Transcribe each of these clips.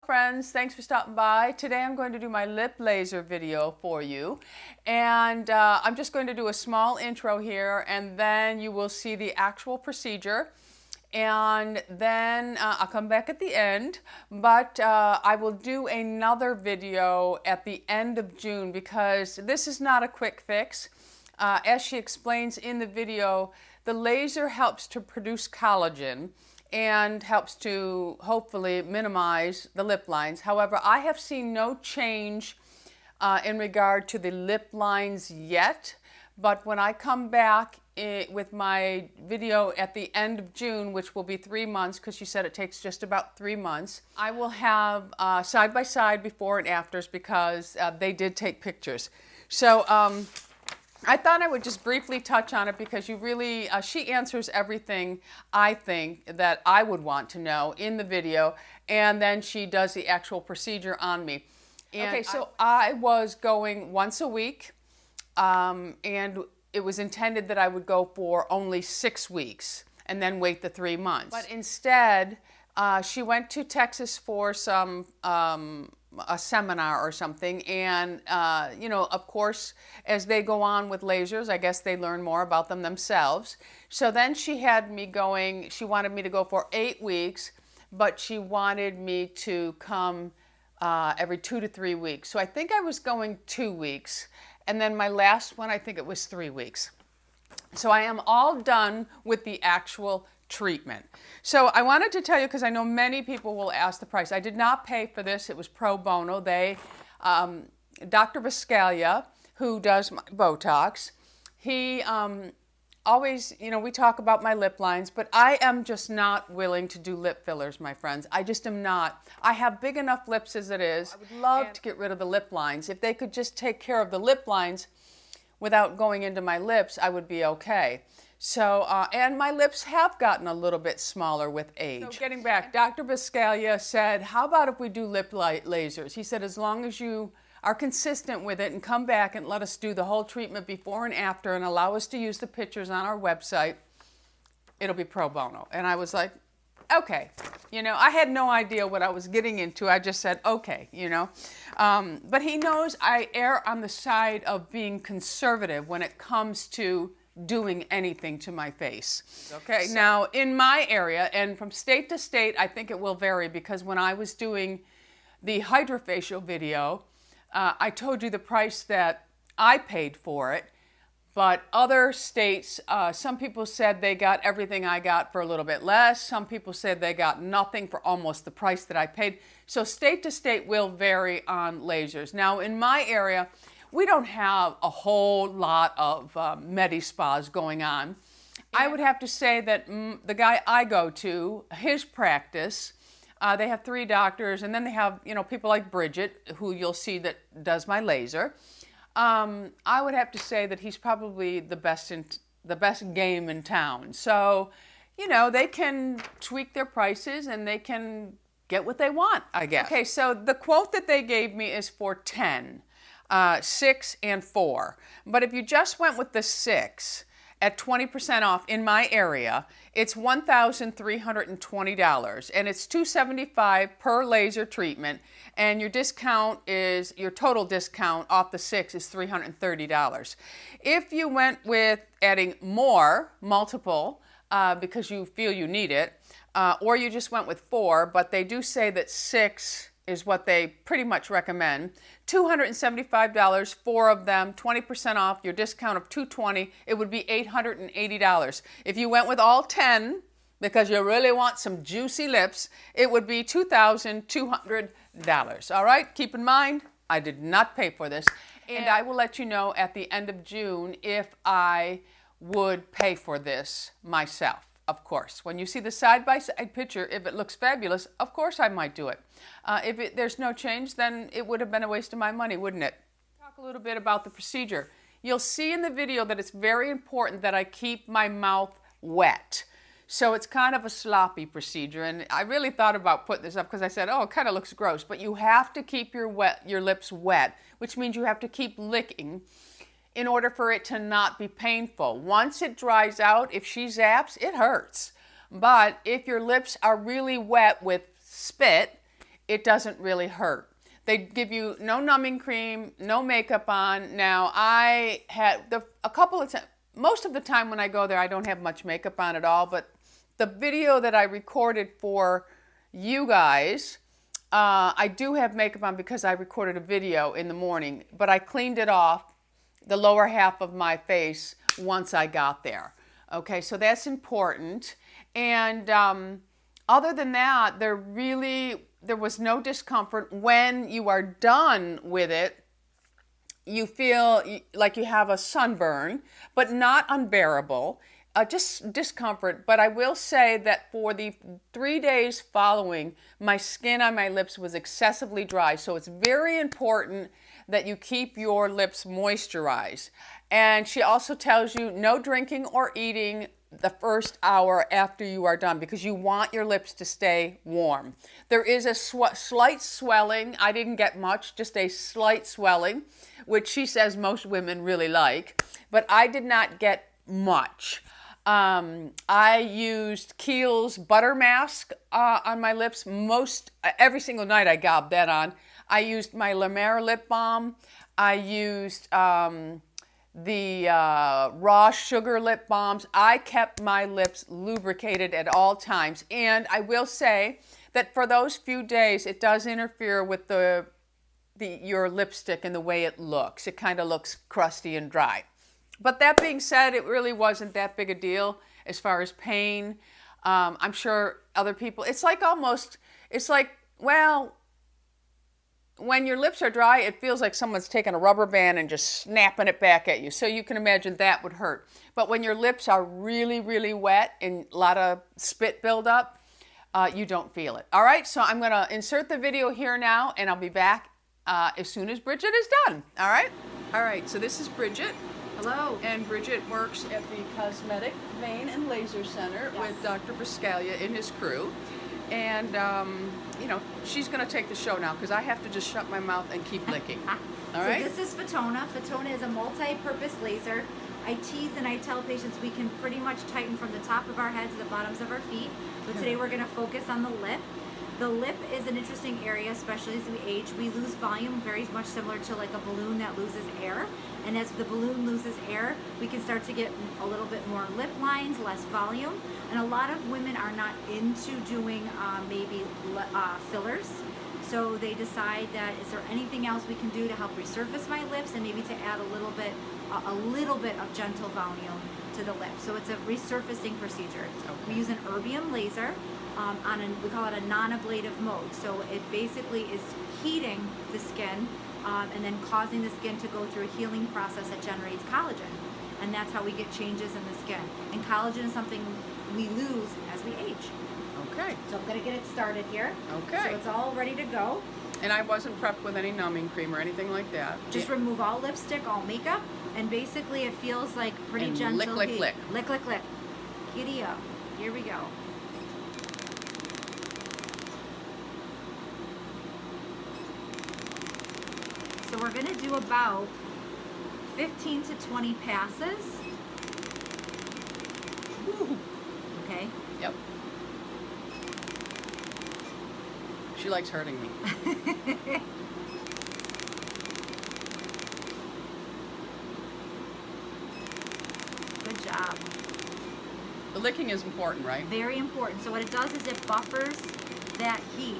friends, thanks for stopping by. Today I'm going to do my lip laser video for you, and I'm just going to do a small intro here, and then you will see the actual procedure, and then I'll come back at the end, but I will do another video at the end of June because this is not a quick fix. As she explains in the video, the laser helps to produce collagen and helps to hopefully minimize the lip lines. However, I have seen no change in regard to the lip lines yet, but when I come back with my video at the end of June, which will be 3 months, because she said it takes just about 3 months, I will have side-by-side before and afters because they did take pictures. So I thought I would just briefly touch on it because you really, she answers everything I think that I would want to know in the video, and then she does the actual procedure on me. And okay, so I was going once a week, and it was intended that I would go for only 6 weeks and then wait the 3 months. But instead, she went to Texas for some a seminar or something, and you know, of course, as they go on with lasers, I guess they learn more about them themselves. So then she had me going, she wanted me to go for 8 weeks, but she wanted me to come every 2 to 3 weeks. So I think I was going 2 weeks, and then my last one, I think it was 3 weeks. So I am all done with the actual treatment. So I wanted to tell you, because I know many people will ask the price. I did not pay for this. It was pro bono. They, Dr. Biscaglia, who does my Botox, he always, you know, we talk about my lip lines, but I am just not willing to do lip fillers, my friends. I just am not. I have big enough lips as it is. I would love to get rid of the lip lines. If they could just take care of the lip lines without going into my lips, I would be okay. So, and my lips have gotten a little bit smaller with age. So getting back, Dr. Biscaglia said, how about if we do lip lasers? He said, as long as you are consistent with it and come back and let us do the whole treatment before and after and allow us to use the pictures on our website, it'll be pro bono. And I was like, okay. You know, I had no idea what I was getting into. I just said, okay, you know. But he knows I err on the side of being conservative when it comes to doing anything to my face. Okay, so now in my area, and from state to state, I think it will vary, because when I was doing the hydrofacial video, I told you the price that I paid for it, but other states, some people said they got everything I got for a little bit less. Some people said they got nothing for almost the price that I paid. So state to state will vary on lasers. Now in my area, we don't have a whole lot of medi-spas going on. I would have to say that the guy I go to, his practice, they have 3 doctors, and then they have, you know, people like Bridget, who you'll see that does my laser. I would have to say that he's probably the best game in town. So, you know, they can tweak their prices and they can get what they want, I guess. Okay, so the quote that they gave me is for 10. 6 and 4. But if you just went with the 6 at 20% off in my area, it's $1,320, and it's $275 per laser treatment, and your discount is, your total discount off the 6 is $330. If you went with adding more, multiple, because you feel you need it, or you just went with 4, but they do say that 6 is what they pretty much recommend. $275, 4 of them, 20% off, your discount of $220, it would be $880. If you went with all 10, because you really want some juicy lips, it would be $2,200. All right, keep in mind, I did not pay for this, and I will let you know at the end of June if I would pay for this myself. Of course, when you see the side-by-side picture, if it looks fabulous, of course I might do it. If there's no change, then it would have been a waste of my money, wouldn't it? Talk a little bit about the procedure. You'll see in the video that it's very important that I keep my mouth wet. So it's kind of a sloppy procedure, and I really thought about putting this up because I said, oh, it kind of looks gross, but you have to keep your lips wet, which means you have to keep licking in order for it to not be painful. Once it dries out, if she zaps, it hurts. But if your lips are really wet with spit, it doesn't really hurt. They give you no numbing cream, no makeup on. Now, I had a couple of times, most of the time when I go there, I don't have much makeup on at all, but the video that I recorded for you guys, I do have makeup on because I recorded a video in the morning, but I cleaned it off, the lower half of my face, once I got there. Okay, so that's important. And other than that, there was no discomfort. When you are done with it, you feel like you have a sunburn, but not unbearable, just discomfort. But I will say that for the 3 days following, my skin on my lips was excessively dry. So it's very important that you keep your lips moisturized. And she also tells you no drinking or eating the first hour after you are done, because you want your lips to stay warm. There is a slight swelling. I didn't get much, just a slight swelling, which she says most women really like, but I did not get much. I used Kiehl's butter mask on my lips every single night. I gobbed that on. I used my La Mer lip balm. I used the raw sugar lip balms. I kept my lips lubricated at all times. And I will say that for those few days, it does interfere with your lipstick and the way it looks. It kind of looks crusty and dry. But that being said, it really wasn't that big a deal as far as pain. I'm sure other people, well, when your lips are dry, it feels like someone's taking a rubber band and just snapping it back at you. So you can imagine that would hurt. But when your lips are really, really wet and a lot of spit buildup, you don't feel it. All right, so I'm going to insert the video here now, and I'll be back as soon as Bridget is done. All right? All right, so this is Bridget. Hello. And Bridget works at the Cosmetic Vein and Laser Center with Dr. Biscaglia and his crew. And, she's going to take the show now because I have to just shut my mouth and keep licking. All right? So this is Fotona. Fotona is a multi-purpose laser. I tease and I tell patients we can pretty much tighten from the top of our head to the bottoms of our feet. But today we're going to focus on the lip. The lip is an interesting area, especially as we age. We lose volume, very much similar to like a balloon that loses air. And as the balloon loses air, we can start to get a little bit more lip lines, less volume. And a lot of women are not into doing fillers. So they decide that, is there anything else we can do to help resurface my lips and maybe to add a little bit of gentle volume to the lip. So it's a resurfacing procedure. Okay. We use an erbium laser. We call it a non-ablative mode. So it basically is heating the skin and then causing the skin to go through a healing process that generates collagen. And that's how we get changes in the skin. And collagen is something we lose as we age. Okay. So I'm going to get it started here. Okay. So it's all ready to go. And I wasn't prepped with any numbing cream or anything like that. Just remove all lipstick, all makeup, and basically it feels like pretty gentle lick, lick, heat. lick. Lick, lick, lick. Giddy up. Here we go. So we're going to do about 15 to 20 passes. Woo. Okay? Yep. She likes hurting me. Good job. The licking is important, right? Very important. So what it does is it buffers that heat.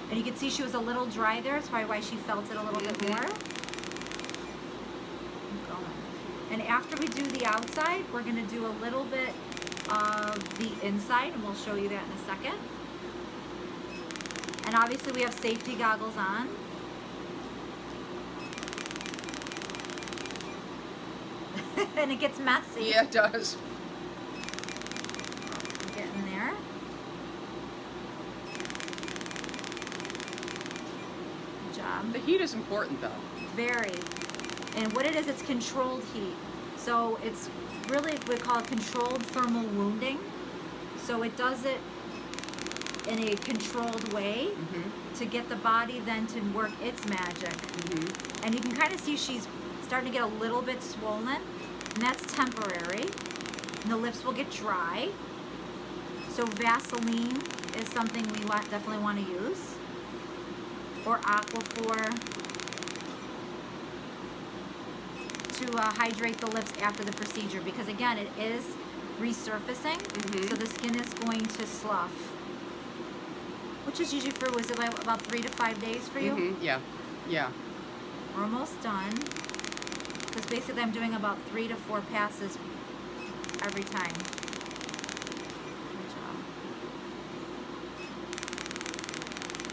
And you can see she was a little dry there. That's probably why she felt it a little bit more. And after we do the outside, we're going to do a little bit of the inside, and we'll show you that in a second. And obviously we have safety goggles on. And it gets messy. Yeah, it does. Get in there. Good job. The heat is important, though. Very. And what it is, it's controlled heat. So it's really, we call it controlled thermal wounding. So it does it in a controlled way to get the body then to work its magic. And you can kind of see she's starting to get a little bit swollen, and that's temporary. And the lips will get dry. So Vaseline is something we definitely want to use. or Aquaphor to hydrate the lips after the procedure, because again, it is resurfacing, so the skin is going to slough, which is usually for, was it like about 3 to 5 days for you? Yeah, yeah. We're almost done, because basically I'm doing about 3 to 4 passes every time. Good job.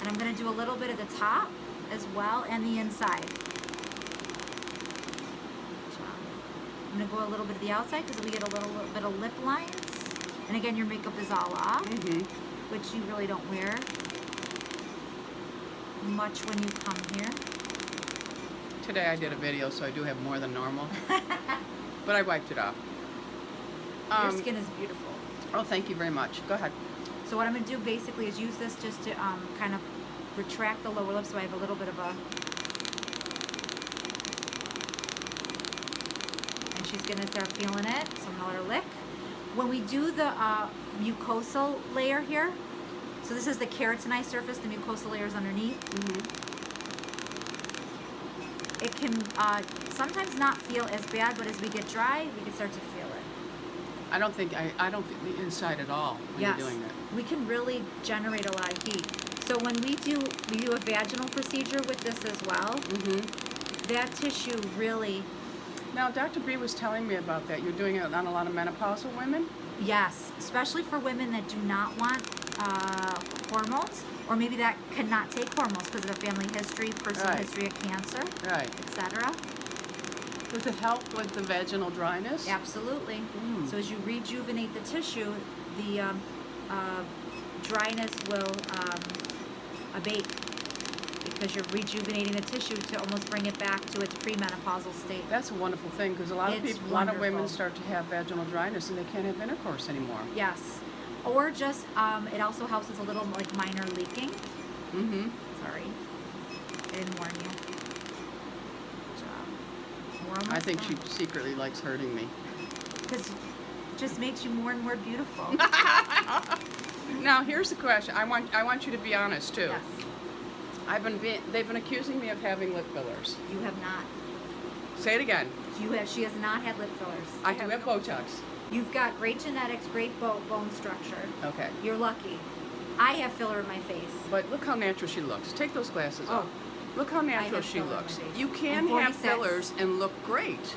And I'm going to do a little bit at the top as well, and the inside. I'm going to go a little bit of the outside because we get a little bit of lip lines. And again, your makeup is all off, which you really don't wear much when you come here. Today I did a video, so I do have more than normal. But I wiped it off. Your skin is beautiful. Oh, thank you very much. Go ahead. So what I'm going to do basically is use this just to kind of retract the lower lip so I have a little bit of a... She's going to start feeling it, so I'm going to let her lick. When we do the mucosal layer here, so this is the keratinized surface, the mucosal layer is underneath. It can sometimes not feel as bad, but as we get dry, we can start to feel it. I don't feel the inside at all when you're doing that. We can really generate a lot of heat. So when we do a vaginal procedure with this as well, that tissue really... Now, Dr. B was telling me about that. You're doing it on a lot of menopausal women? Yes, especially for women that do not want hormones, or maybe that cannot take hormones because of a family history, personal history of cancer, etc. Does it help with the vaginal dryness? Absolutely. So as you rejuvenate the tissue, the dryness will abate, because you're rejuvenating the tissue to almost bring it back to its premenopausal state. That's a wonderful thing, because a lot of women start to have vaginal dryness and they can't have intercourse anymore. Yes, or just it also helps with a little like minor leaking. Sorry, I didn't warn you. Good job. I think she secretly likes hurting me. Because it just makes you more and more beautiful. Now here's the question. I want you to be honest too. Yes. They've been accusing me of having lip fillers. You have not. Say it again. She has not had lip fillers. I do have Botox. You've got great genetics, great bone structure. Okay. You're lucky. I have filler in my face. But look how natural she looks. Take those glasses off. Look how natural she looks. You can have fillers and look great.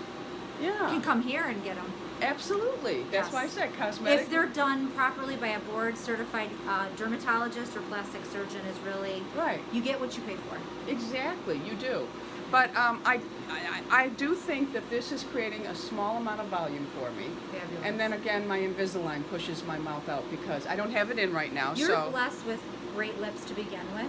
Yeah. You can come here and get them. Absolutely. That's why I said cosmetic. If they're done properly by a board-certified dermatologist or plastic surgeon, is really you get what you pay for. Exactly, you do. But I do think that this is creating a small amount of volume for me. Fabulous. And then again, my Invisalign pushes my mouth out because I don't have it in right now. You're blessed with great lips to begin with.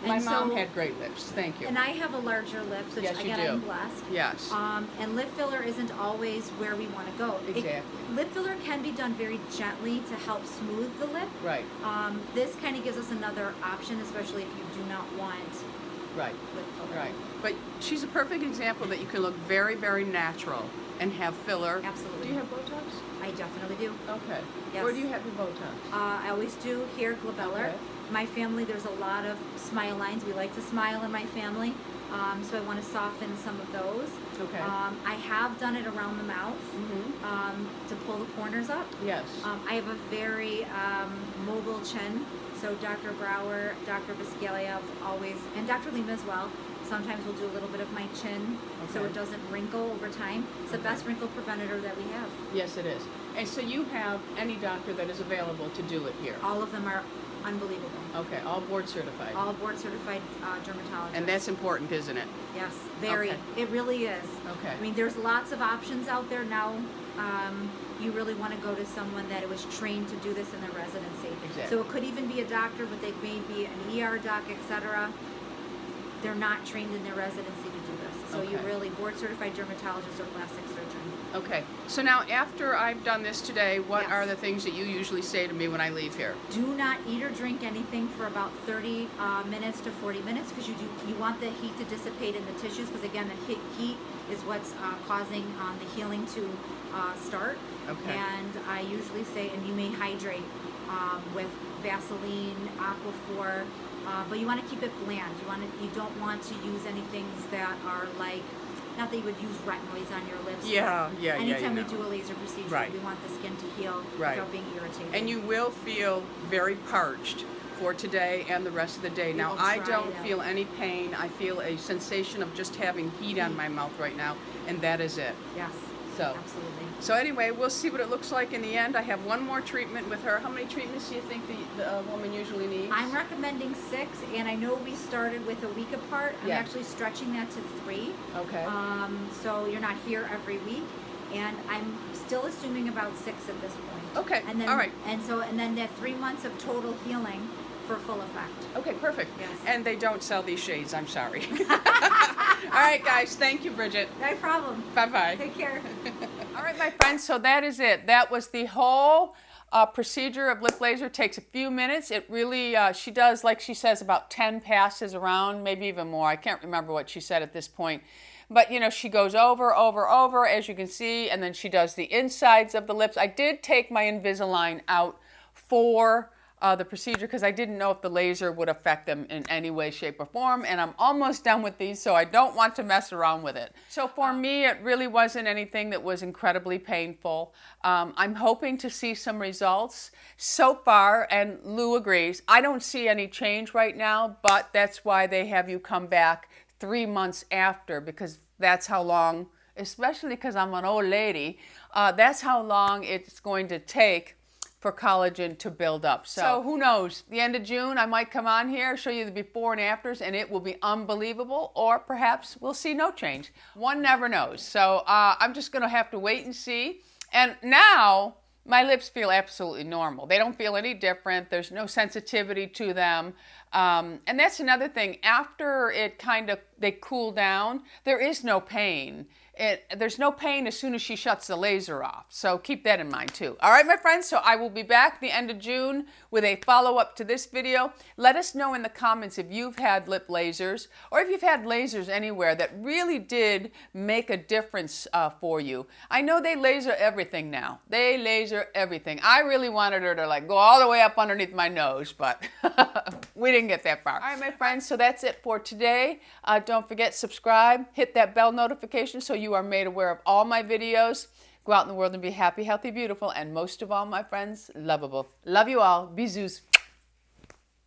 My mom had great lips. Thank you. And I have a larger lips, which again, I'm blessed. Yes. And lip filler isn't always where we want to go. Exactly. Lip filler can be done very gently to help smooth the lip. Right. This kind of gives us another option, especially if you do not want lip filler. Right. But she's a perfect example that you can look very, very natural and have filler. Absolutely. Do you have Botox? I definitely do. Okay. Yes. Where do you have your Botox? I always do here, glabellar. Okay. My family, there's a lot of smile lines. We like to smile in my family, so I want to soften some of those. Okay. I have done it around the mouth to pull the corners up. Yes. I have a very mobile chin, so Dr. Brower, Dr. Biscaglia always, and Dr. Lima as well, sometimes we'll do a little bit of my chin so it doesn't wrinkle over time. It's the best wrinkle preventator that we have. Yes, it is. And so you have any doctor that is available to do it here? All of them are unbelievable. Okay, all board certified. All board certified dermatologists. And that's important, isn't it? Yes, very. Okay. It really is. Okay. I mean, there's lots of options out there now. You really want to go to someone that was trained to do this in their residency. Exactly. So it could even be a doctor, but they may be an ER doc, etc. They're not trained in their residency to do this. So you really board certified dermatologist or plastic surgeon. Okay. So now after I've done this today, what are the things that you usually say to me when I leave here? Do not eat or drink anything for about 30 minutes to 40 minutes because you want the heat to dissipate in the tissues because again the heat is what's causing the healing to start. Okay. And I usually say, and you may hydrate with Vaseline, Aquaphor, but you want to keep it bland. You don't want to use any things that are like, not that you would use retinoids on your lips. Anytime we do a laser procedure, we want the skin to heal without being irritated. And you will feel very parched for today and the rest of the day. Now, I don't feel any pain. I feel a sensation of just having heat on my mouth right now, and that is it. Yes. So, absolutely. So anyway, we'll see what it looks like in the end. I have one more treatment with her. How many treatments do you think the woman usually needs? I'm recommending 6, and I know we started with a week apart. I'm actually stretching that to 3. Okay. So you're not here every week, and I'm still assuming about 6 at this point. Okay. And then, all right. And then that 3 months of total healing for full effect. Okay, perfect. Yes. And they don't sell these shades, I'm sorry. All right, guys. Thank you, Bridget. No problem. Bye-bye. Take care. All right, my friends, so that is it. That was the whole procedure of lip laser. It takes a few minutes. It really, she does, like she says, about 10 passes around, maybe even more. I can't remember what she said at this point. But, you know, she goes over, as you can see, and then she does the insides of the lips. I did take my Invisalign out for the procedure because I didn't know if the laser would affect them in any way, shape, or form, and I'm almost done with these, so I don't want to mess around with it. So for me, it really wasn't anything that was incredibly painful. I'm hoping to see some results. So far, and Lou agrees, I don't see any change right now, but that's why they have you come back 3 months after, because that's how long, especially because I'm an old lady, that's how long it's going to take for collagen to build up. So who knows? The end of June, I might come on here, show you the before and afters, and it will be unbelievable, or perhaps we'll see no change. One never knows. So I'm just gonna have to wait and see. And now, my lips feel absolutely normal. They don't feel any different. There's no sensitivity to them. And that's another thing. After they cool down, there is no pain. There's no pain as soon as she shuts the laser off. So keep that in mind too. All right, my friends, so I will be back the end of June with a follow-up to this video. Let us know in the comments if you've had lip lasers or if you've had lasers anywhere that really did make a difference for you. I know they laser everything now. They laser everything. I really wanted her to like go all the way up underneath my nose, but we didn't get that far. All right, my friends, so that's it for today. Don't forget, subscribe, hit that bell notification so you are made aware of all my videos. Go out in the world and be happy, healthy, beautiful, and most of all, my friends, lovable. Love you all. Bisous.